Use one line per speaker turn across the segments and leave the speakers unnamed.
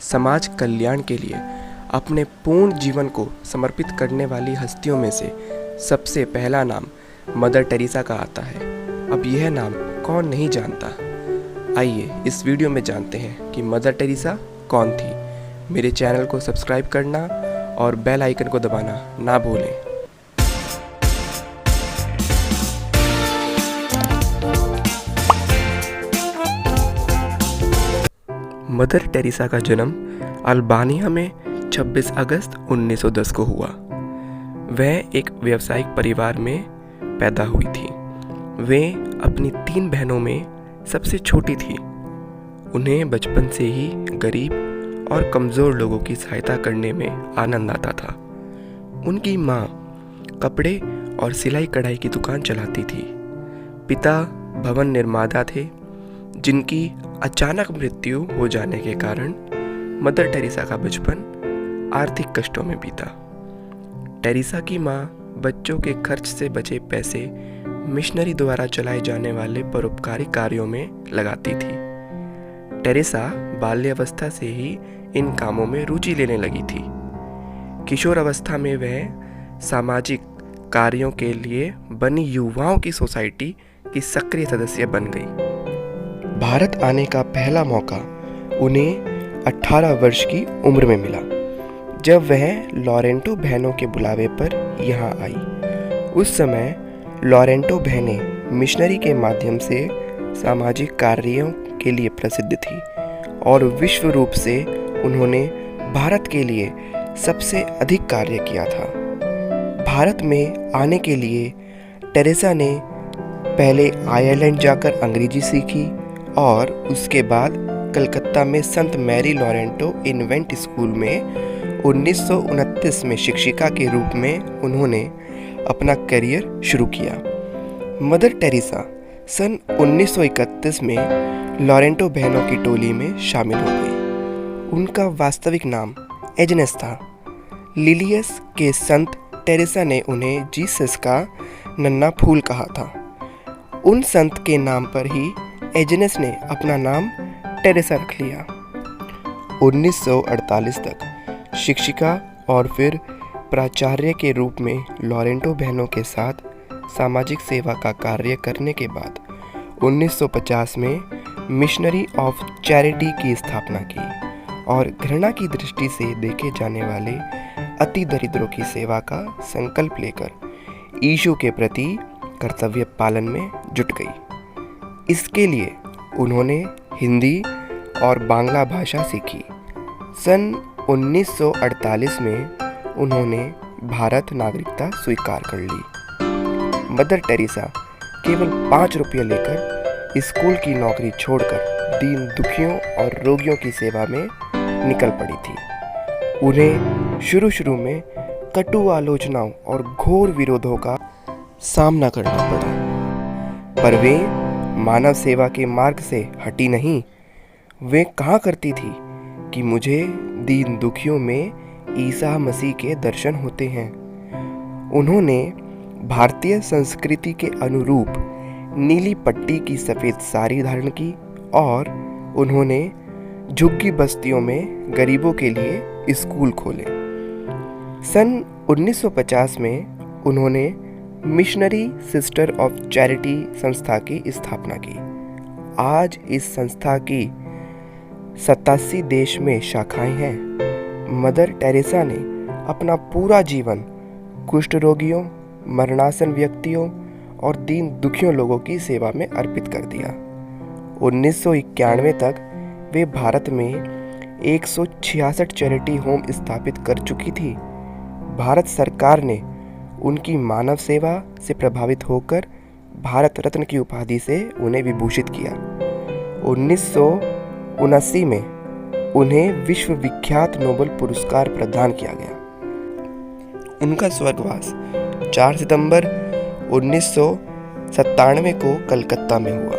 समाज कल्याण के लिए अपने पूर्ण जीवन को समर्पित करने वाली हस्तियों में से सबसे पहला नाम मदर टेरेसा का आता है। अब यह नाम कौन नहीं जानता। आइए इस वीडियो में जानते हैं कि मदर टेरेसा कौन थी। मेरे चैनल को सब्सक्राइब करना और बेल आइकन को दबाना ना भूलें। मदर टेरेसा का जन्म अल्बानिया में 26 अगस्त 1910 को हुआ। वह एक व्यावसायिक परिवार में पैदा हुई थी। वे अपनी 3 बहनों में सबसे छोटी थी। उन्हें बचपन से ही गरीब और कमज़ोर लोगों की सहायता करने में आनंद आता था। उनकी माँ कपड़े और सिलाई कढ़ाई की दुकान चलाती थी। पिता भवन निर्माता थे, जिनकी अचानक मृत्यु हो जाने के कारण मदर टेरेसा का बचपन आर्थिक कष्टों में बीता। टेरेसा की माँ बच्चों के खर्च से बचे पैसे मिशनरी द्वारा चलाए जाने वाले परोपकारी कार्यों में लगाती थी। टेरेसा बाल्यावस्था से ही इन कामों में रुचि लेने लगी थी। किशोर अवस्था में वह सामाजिक कार्यों के लिए बनी युवाओं की सोसाइटी की सक्रिय सदस्य बन गई। भारत आने का पहला मौका उन्हें 18 वर्ष की उम्र में मिला, जब वह लॉरेंटो बहनों के बुलावे पर यहाँ आई। उस समय लॉरेंटो बहनें मिशनरी के माध्यम से सामाजिक कार्यों के लिए प्रसिद्ध थी और विश्व रूप से उन्होंने भारत के लिए सबसे अधिक कार्य किया था। भारत में आने के लिए टेरेसा ने पहले आयरलैंड जाकर अंग्रेजी सीखी और उसके बाद कलकत्ता में संत मैरी लॉरेंटो इन्वेंट स्कूल में 1929 में शिक्षिका के रूप में उन्होंने अपना करियर शुरू किया। मदर टेरेसा सन 1931 में लॉरेंटो बहनों की टोली में शामिल हो गई। उनका वास्तविक नाम एजनेस था। लिलियस के संत टेरेसा ने उन्हें जीसस का नन्हा फूल कहा था। उन संत के नाम पर ही एजनेस ने अपना नाम टेरेसा रख लिया। 1948 तक शिक्षिका और फिर प्राचार्य के रूप में लॉरेंटो बहनों के साथ सामाजिक सेवा का कार्य करने के बाद 1950 में मिशनरी ऑफ चैरिटी की स्थापना की और घृणा की दृष्टि से देखे जाने वाले अति दरिद्रों की सेवा का संकल्प लेकर यीशु के प्रति कर्तव्य पालन में जुट गई। इसके लिए उन्होंने हिंदी और बांग्ला भाषा सीखी। सन 1948 में उन्होंने भारत नागरिकता स्वीकार कर ली। मदर टेरेसा केवल 5 रुपये लेकर स्कूल की नौकरी छोड़कर दीन दुखियों और रोगियों की सेवा में निकल पड़ी थी। उन्हें शुरू में कटु आलोचनाओं और घोर विरोधों का सामना करना पड़ा, पर वे मानव सेवा के मार्ग से हटी नहीं। वे कहा करती थी कि मुझे दीन दुखियों में ईसा मसीह के दर्शन होते हैं। उन्होंने भारतीय संस्कृति के अनुरूप नीली पट्टी की सफ़ेद साड़ी धारण की और उन्होंने झुग्गी बस्तियों में गरीबों के लिए स्कूल खोले। सन 1950 में उन्होंने मिशनरी सिस्टर ऑफ चैरिटी संस्था की स्थापना की। आज इस संस्था की 87 देश में शाखाएं हैं। मदर टेरेसा ने अपना पूरा जीवन कुष्ठ रोगियों, मरणासन व्यक्तियों और दीन दुखियों लोगों की सेवा में अर्पित कर दिया। 1991 तक वे भारत में 166 चैरिटी होम स्थापित कर चुकी थी। भारत सरकार ने उनकी मानव सेवा से प्रभावित होकर भारत रत्न की उपाधि से उन्हें विभूषित किया। 1979 में उन्हें विश्व विख्यात नोबेल पुरस्कार प्रदान किया गया। उनका स्वर्गवास 4 सितंबर 1997 को कलकत्ता में हुआ।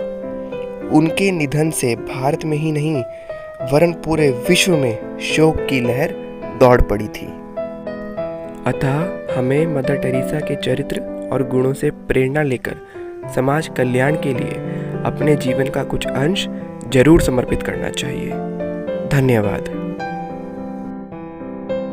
उनके निधन से भारत में ही नहीं वरन पूरे विश्व में शोक की लहर दौड़ पड़ी थी। अतः हमें मदर टेरेसा के चरित्र और गुणों से प्रेरणा लेकर समाज कल्याण के लिए अपने जीवन का कुछ अंश जरूर समर्पित करना चाहिए। धन्यवाद।